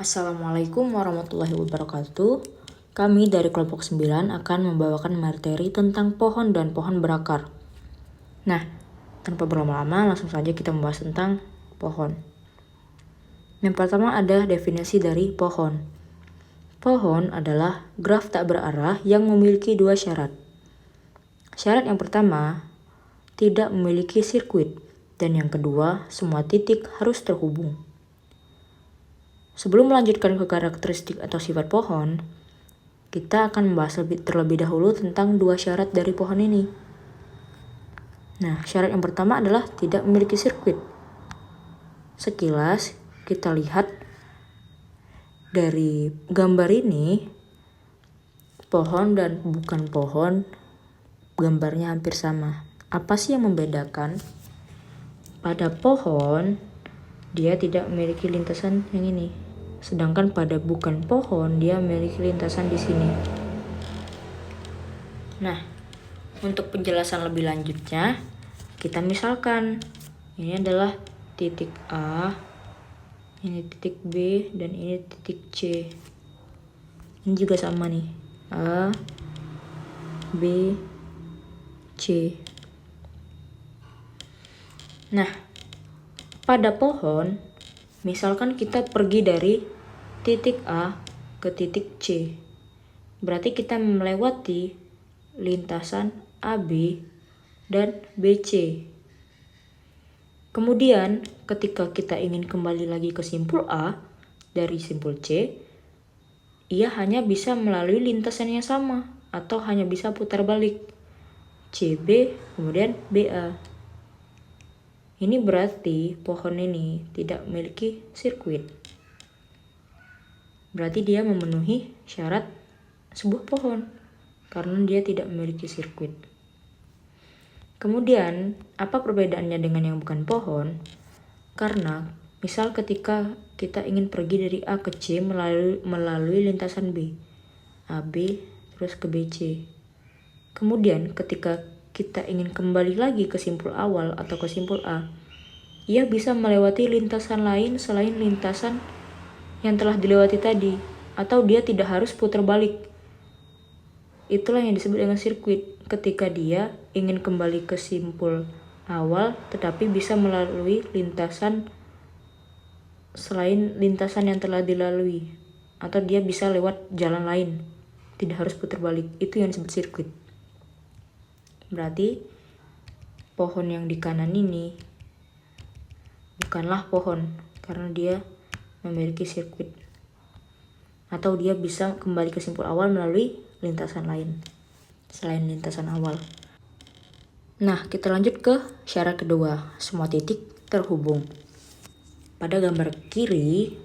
Assalamualaikum warahmatullahi wabarakatuh. Kami dari kelompok 9 akan membawakan materi tentang pohon dan pohon berakar. Nah, tanpa berlama-lama langsung saja kita membahas tentang pohon. Yang pertama ada definisi dari pohon. Pohon adalah graf tak berarah yang memiliki dua syarat. Syarat yang pertama, tidak memiliki sirkuit, dan yang kedua, semua titik harus terhubung. Sebelum melanjutkan ke karakteristik atau sifat pohon, kita akan membahas terlebih dahulu tentang dua syarat dari pohon ini. Nah, syarat yang pertama adalah tidak memiliki sirkuit. Sekilas kita lihat dari gambar ini, pohon dan bukan pohon gambarnya hampir sama. Apa sih yang membedakan? Pada pohon, dia tidak memiliki lintasan yang ini. Sedangkan pada bukan pohon, dia memiliki lintasan di sini. Nah, untuk penjelasan lebih lanjutnya, kita misalkan ini adalah titik A, ini titik B, dan ini titik C. Ini juga sama nih, A, B, C. Nah, pada pohon, misalkan kita pergi dari titik A ke titik C. Berarti kita melewati lintasan AB dan BC. Kemudian, ketika kita ingin kembali lagi ke simpul A dari simpul C, ia hanya bisa melalui lintasan yang sama atau hanya bisa putar balik. CB, kemudian BA. Ini berarti pohon ini tidak memiliki sirkuit. Berarti dia memenuhi syarat sebuah pohon karena dia tidak memiliki sirkuit. Kemudian, apa perbedaannya dengan yang bukan pohon? Karena misal ketika kita ingin pergi dari A ke C melalui lintasan B, AB terus ke BC. Kemudian ketika kita ingin kembali lagi ke simpul awal atau ke simpul A, ia bisa melewati lintasan lain selain lintasan yang telah dilewati tadi, atau dia tidak harus putar balik. Itulah yang disebut dengan sirkuit, ketika dia ingin kembali ke simpul awal tetapi bisa melalui lintasan selain lintasan yang telah dilalui, atau dia bisa lewat jalan lain, tidak harus putar balik. Itu yang disebut sirkuit. Berarti pohon yang di kanan ini bukanlah pohon karena dia memiliki sirkuit, atau dia bisa kembali ke simpul awal melalui lintasan lain selain lintasan awal. Nah, kita lanjut ke syarat kedua, semua titik terhubung. Pada gambar kiri,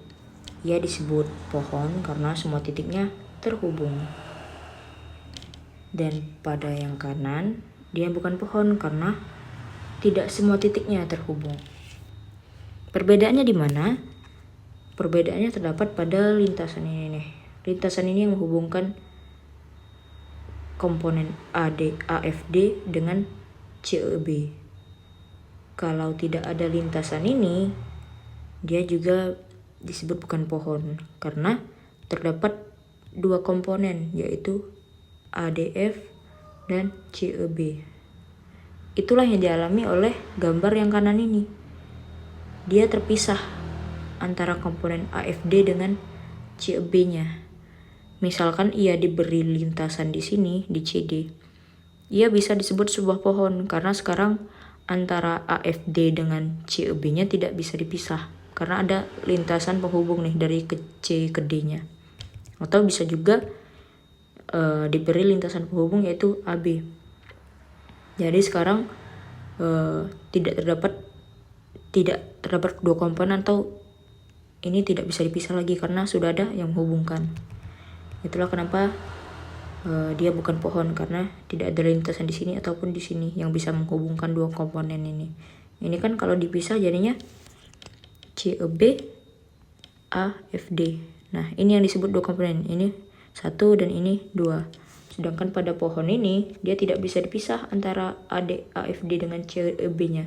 ia disebut pohon karena semua titiknya terhubung. Dan pada yang kanan, dia bukan pohon karena tidak semua titiknya terhubung. Perbedaannya di mana? Perbedaannya terdapat pada lintasan ini nih. Lintasan ini yang menghubungkan komponen AFD dengan CEB. Kalau tidak ada lintasan ini, dia juga disebut bukan pohon karena terdapat dua komponen, yaitu ADF dan CEB. Itulah yang dialami oleh gambar yang kanan ini. Dia terpisah antara komponen AFD dengan CEB-nya. Misalkan ia diberi lintasan di sini, di CD. Ia bisa disebut sebuah pohon karena sekarang antara AFD dengan CEB-nya tidak bisa dipisah karena ada lintasan penghubung nih dari ke C ke D-nya. Atau bisa juga diberi lintasan penghubung yaitu AB. Jadi sekarang tidak terdapat dua komponen, atau ini tidak bisa dipisah lagi karena sudah ada yang menghubungkan. Itulah kenapa dia bukan pohon karena tidak ada lintasan di sini ataupun di sini yang bisa menghubungkan dua komponen ini. Ini kan kalau dipisah jadinya CEB AFD. Nah, ini yang disebut dua komponen. Ini satu dan ini dua. Sedangkan pada pohon ini dia tidak bisa dipisah antara AFD dengan CEB-nya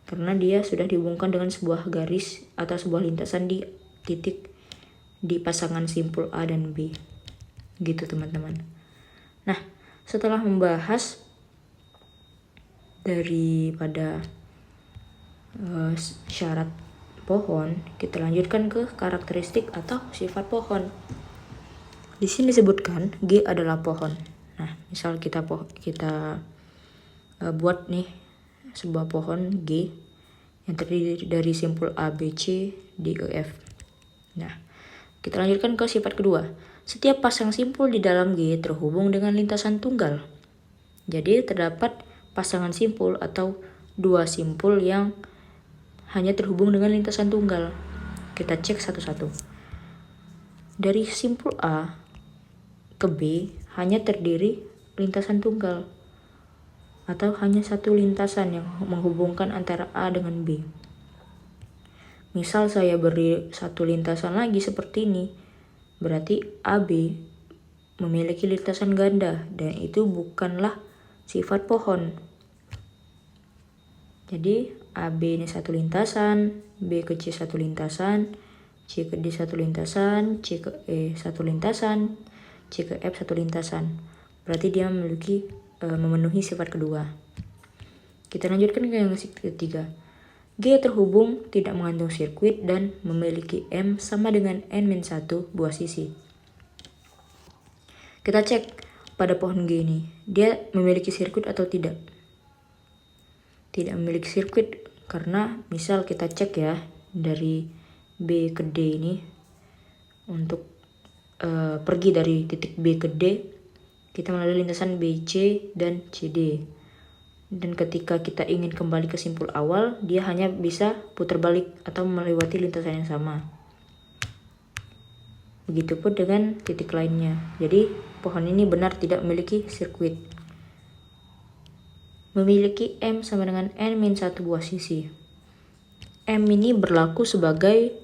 karena dia sudah dihubungkan dengan sebuah garis atau sebuah lintasan di titik di pasangan simpul A dan B. Gitu teman-teman. Nah, setelah membahas daripada syarat pohon, kita lanjutkan ke karakteristik atau sifat pohon. Di sini disebutkan G adalah pohon. Nah, misal kita buat nih sebuah pohon G yang terdiri dari simpul A, B, C, D, E, F. Nah, kita lanjutkan ke sifat kedua. Setiap pasang simpul di dalam G terhubung dengan lintasan tunggal. Jadi terdapat pasangan simpul atau dua simpul yang hanya terhubung dengan lintasan tunggal. Kita cek satu-satu. Dari simpul A ke B hanya terdiri lintasan tunggal atau hanya satu lintasan yang menghubungkan antara A dengan B. Misal saya beri satu lintasan lagi seperti ini, berarti AB memiliki lintasan ganda dan itu bukanlah sifat pohon. Jadi AB ini satu lintasan, B ke C satu lintasan, C ke D satu lintasan, C ke E satu lintasan, C ke F satu lintasan. Berarti dia memenuhi sifat kedua. Kita lanjutkan ke yang ketiga. G terhubung, tidak mengandung sirkuit, dan memiliki M sama dengan N-1 buah sisi. Kita cek pada pohon G ini, dia memiliki sirkuit atau tidak? Tidak memiliki sirkuit, karena misal kita cek ya, dari B ke D ini, untuk pergi dari titik B ke D, kita melalui lintasan BC dan CD. Dan ketika kita ingin kembali ke simpul awal, dia hanya bisa putar balik atau melewati lintasan yang sama. Begitupun dengan titik lainnya. Jadi pohon ini benar tidak memiliki sirkuit. Memiliki M sama dengan N-1 buah sisi. M ini berlaku sebagai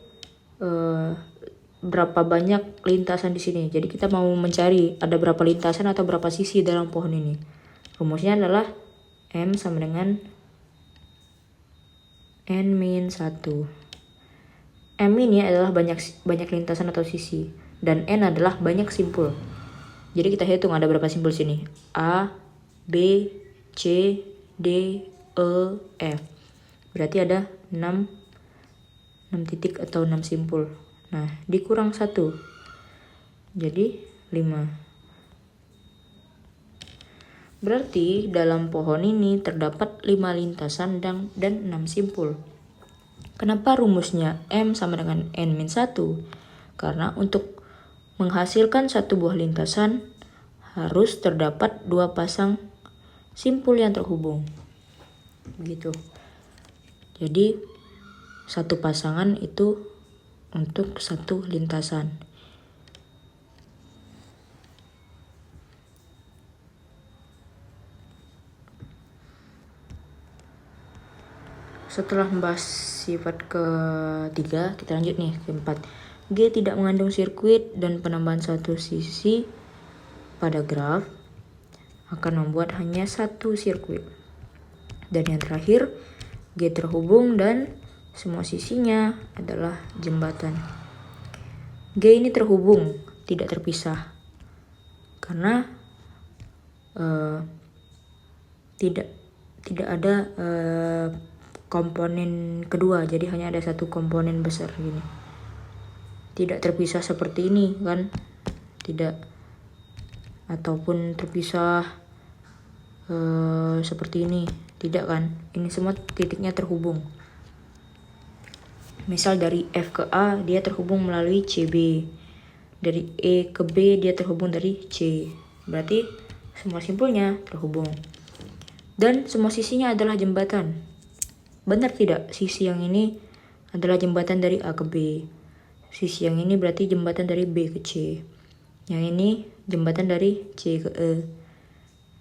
berapa banyak lintasan di sini. Jadi kita mau mencari ada berapa lintasan atau berapa sisi dalam pohon ini. Rumusnya adalah M sama dengan N-1. M ini adalah banyak lintasan atau sisi dan N adalah banyak simpul. Jadi kita hitung ada berapa simpul sini. A, B, C, D, E, F. Berarti ada 6 titik atau 6 simpul. Nah, dikurang 1. Jadi 5. Berarti dalam pohon ini terdapat 5 lintasan dan 6 simpul. Kenapa rumusnya M sama dengan N-1? Karena untuk menghasilkan satu buah lintasan harus terdapat 2 pasang simpul yang terhubung. Begitu. Jadi satu pasangan itu untuk satu lintasan. Setelah membahas sifat ketiga, kita lanjut nih ke 4. G tidak mengandung sirkuit dan penambahan satu sisi pada graf akan membuat hanya satu sirkuit. Dan yang terakhir, G terhubung dan semua sisinya adalah jembatan. G ini terhubung, tidak terpisah. Karena tidak ada komponen kedua, jadi hanya ada satu komponen besar gini. Tidak terpisah seperti ini kan? Tidak. Ataupun terpisah seperti ini, tidak kan? Ini semua titiknya terhubung. Misal dari F ke A dia terhubung melalui CB. Dari E ke B dia terhubung dari C. Berarti semua simpulnya terhubung. Dan semua sisinya adalah jembatan. Benar tidak? Sisi yang ini adalah jembatan dari A ke B. Sisi yang ini berarti jembatan dari B ke C. Yang ini jembatan dari C ke E.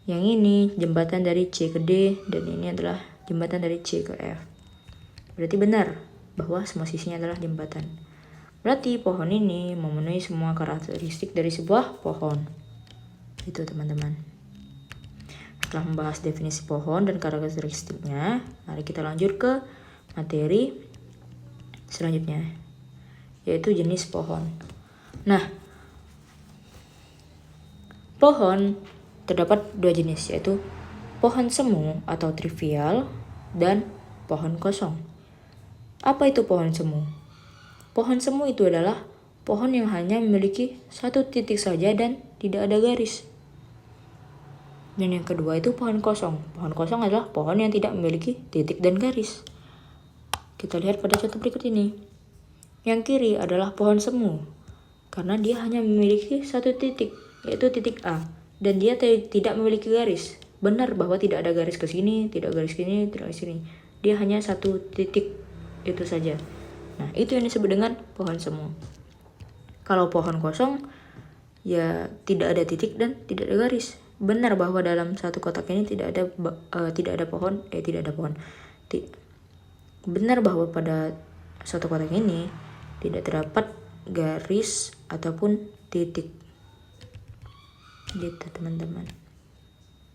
Yang ini jembatan dari C ke D. Dan ini adalah jembatan dari C ke F. Berarti benar bahwa semua sisinya adalah jembatan. Berarti pohon ini memenuhi semua karakteristik dari sebuah pohon. Itu teman-teman. Setelah membahas definisi pohon dan karakteristiknya, mari kita lanjut ke materi selanjutnya, yaitu jenis pohon. Nah, pohon terdapat dua jenis, yaitu pohon semu atau trivial dan pohon kosong. Apa itu pohon semu? Pohon semu itu adalah pohon yang hanya memiliki satu titik saja dan tidak ada garis. Dan yang kedua itu pohon kosong. Pohon kosong adalah pohon yang tidak memiliki titik dan garis. Kita lihat pada contoh berikut ini. Yang kiri adalah pohon semu, karena dia hanya memiliki satu titik, yaitu titik A. Dan dia tidak memiliki garis. Benar bahwa tidak ada garis ke sini, tidak garis ke sini, tidak ke sini. Dia hanya satu titik, itu saja. Nah, itu yang disebut dengan pohon semu. Kalau pohon kosong, ya tidak ada titik dan tidak ada garis. Benar bahwa dalam satu kotak ini tidak ada pohon. Benar bahwa pada satu kotak ini tidak terdapat garis ataupun titik. Gitu teman-teman.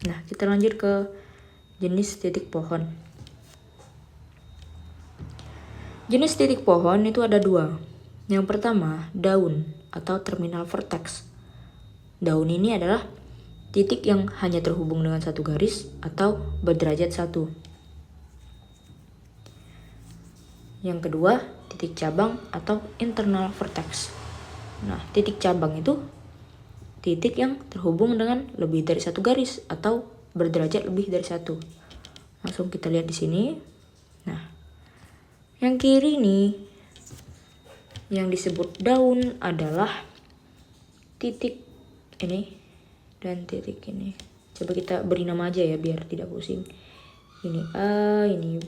Nah, kita lanjut ke jenis titik pohon. Jenis titik pohon itu ada dua. Yang pertama, daun atau terminal vertex. Daun ini adalah titik yang hanya terhubung dengan satu garis atau berderajat satu. Yang kedua, titik cabang atau internal vertex. Nah, titik cabang itu titik yang terhubung dengan lebih dari satu garis atau berderajat lebih dari satu. Langsung kita lihat di sini. Nah, yang kiri nih, yang disebut daun adalah titik ini dan titik ini. Coba kita beri nama aja ya biar tidak pusing. Ini A, ini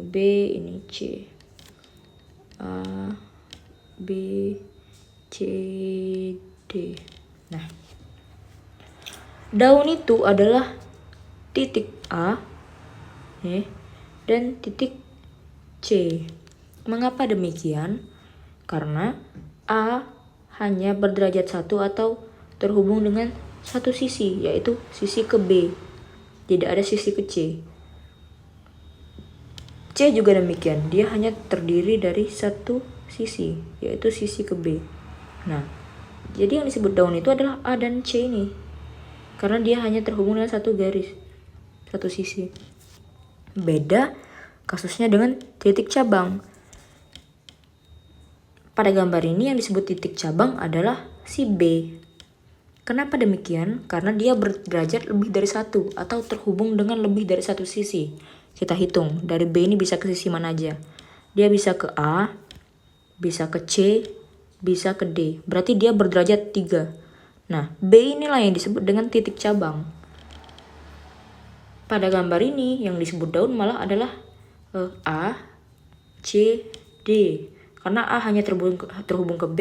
B, ini C. A, B, C, D. Nah, daun itu adalah titik A dan titik C. Mengapa demikian? Karena A hanya berderajat satu atau terhubung dengan satu sisi, yaitu sisi ke B. Tidak ada sisi ke C. C juga demikian, dia hanya terdiri dari satu sisi, yaitu sisi ke B. Nah, jadi yang disebut daun itu adalah A dan C ini, karena dia hanya terhubung dengan satu garis, satu sisi. Beda kasusnya dengan titik cabang. Pada gambar ini yang disebut titik cabang adalah si B. Kenapa demikian? Karena dia berderajat lebih dari satu atau terhubung dengan lebih dari satu sisi. Kita hitung, dari B ini bisa ke sisi mana aja. Dia bisa ke A, bisa ke C, bisa ke D. Berarti dia berderajat 3. Nah, B inilah yang disebut dengan titik cabang. Pada gambar ini yang disebut daun malah adalah A, C, D. Karena A hanya terhubung ke B,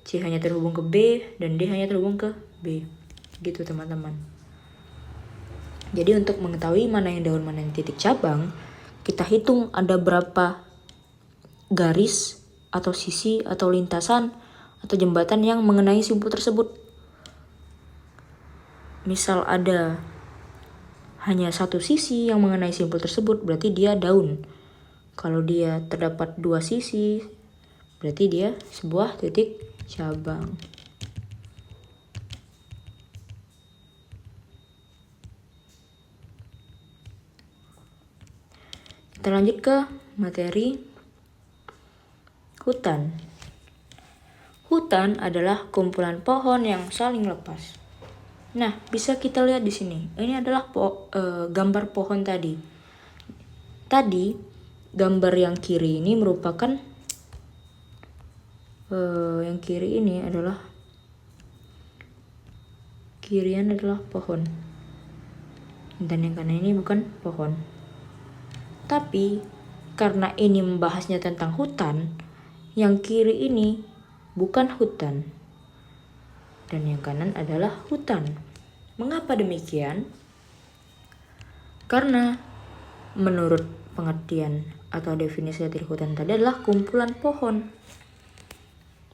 C hanya terhubung ke B, dan D hanya terhubung ke B. Gitu teman-teman. Jadi untuk mengetahui mana yang daun, mana yang titik cabang, kita hitung ada berapa garis atau sisi atau lintasan atau jembatan yang mengenai simpul tersebut. Misal ada hanya satu sisi yang mengenai simpul tersebut, berarti dia daun. Kalau dia terdapat dua sisi, berarti dia sebuah titik cabang. Kita lanjut ke materi hutan. Hutan adalah kumpulan pohon yang saling lepas. Nah, bisa kita lihat di sini. Ini adalah gambar pohon tadi. Tadi gambar yang kiri ini merupakan yang kiri ini adalah kirian adalah pohon. Dan yang kanan ini bukan pohon. Tapi karena ini membahasnya tentang hutan, yang kiri ini bukan hutan. Dan yang kanan adalah hutan. Mengapa demikian? Karena menurut pengertian atau definisi dari hutan tadi adalah kumpulan pohon.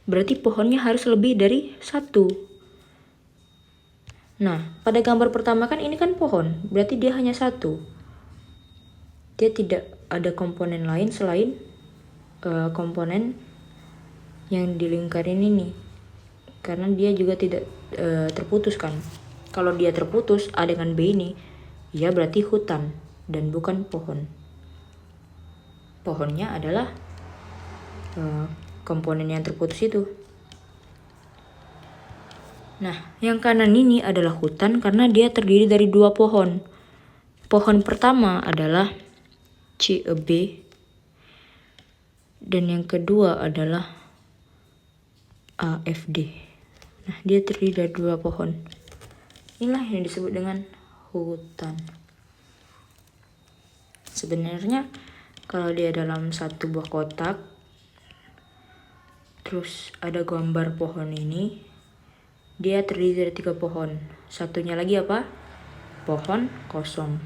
Berarti pohonnya harus lebih dari satu. Nah, pada gambar pertama kan ini kan pohon, berarti dia hanya satu. Dia tidak ada komponen lain selain komponen yang di lingkaran ini. karena dia juga tidak terputus kan. Kalau dia terputus A dengan B ini, ya berarti hutan dan bukan pohon. Pohonnya adalah komponen yang terputus itu. Nah, yang kanan ini adalah hutan karena dia terdiri dari 2 pohon. Pohon pertama adalah CB dan yang kedua adalah AFD. Nah, dia terdiri dari 2 pohon. Inilah yang disebut dengan hutan. Sebenarnya kalau dia dalam satu buah kotak, terus ada gambar pohon ini, dia terdiri dari 3 pohon. Satunya lagi apa? Pohon kosong.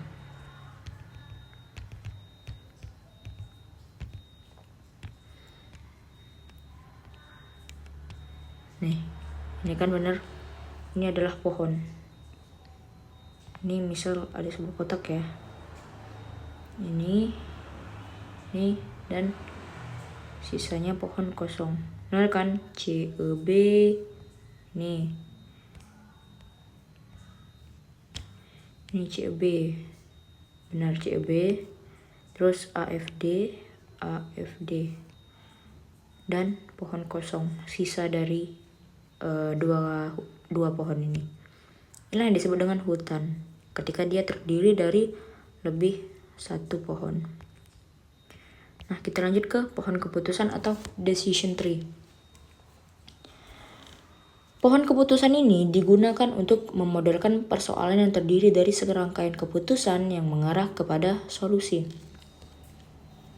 Nih, ini kan bener. Ini adalah pohon. Ini misal ada sebuah kotak ya. Ini, dan sisanya pohon kosong. Benar kan? CEB. Nih. Ini CEB. Benar CEB. Terus AFD. Dan pohon kosong. Sisa dari dua pohon ini. Inilah yang disebut dengan hutan. Ketika dia terdiri dari lebih 1 pohon. Nah, kita lanjut ke pohon keputusan atau decision tree. Pohon keputusan ini digunakan untuk memodelkan persoalan yang terdiri dari serangkaian keputusan yang mengarah kepada solusi.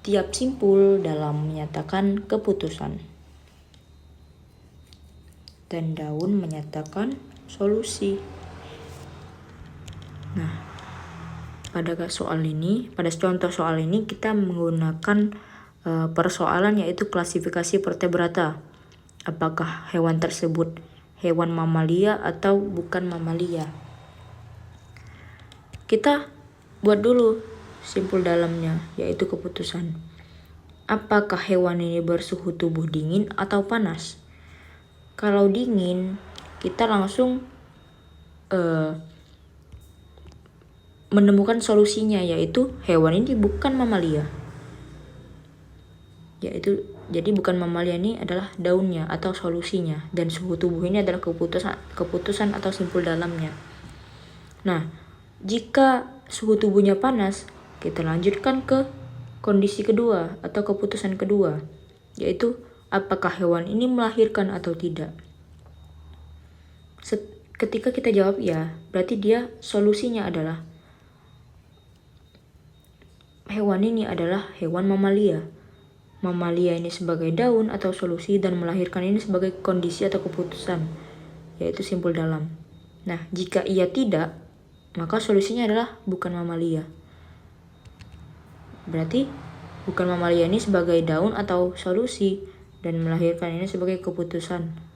Tiap simpul dalam menyatakan keputusan. Dan daun menyatakan solusi. Nah, pada contoh soal ini kita menggunakan persoalan yaitu klasifikasi vertebrata. Apakah hewan tersebut hewan mamalia atau bukan mamalia? Kita buat dulu simpul dalamnya, yaitu keputusan. Apakah hewan ini bersuhu tubuh dingin atau panas? Kalau dingin, kita langsung menemukan solusinya, yaitu hewan ini bukan mamalia. Jadi bukan mamalia ini adalah daunnya atau solusinya, dan suhu tubuh ini adalah keputusan atau simpul dalamnya. Nah, jika suhu tubuhnya panas, kita lanjutkan ke kondisi kedua atau keputusan kedua, yaitu apakah hewan ini melahirkan atau tidak. Ketika kita jawab ya, berarti dia solusinya adalah hewan ini adalah hewan mamalia. Mamalia ini sebagai daun atau solusi dan melahirkan ini sebagai kondisi atau keputusan, yaitu simpul dalam. Nah, jika ia tidak, maka solusinya adalah bukan mamalia. Berarti bukan mamalia ini sebagai daun atau solusi dan melahirkan ini sebagai keputusan.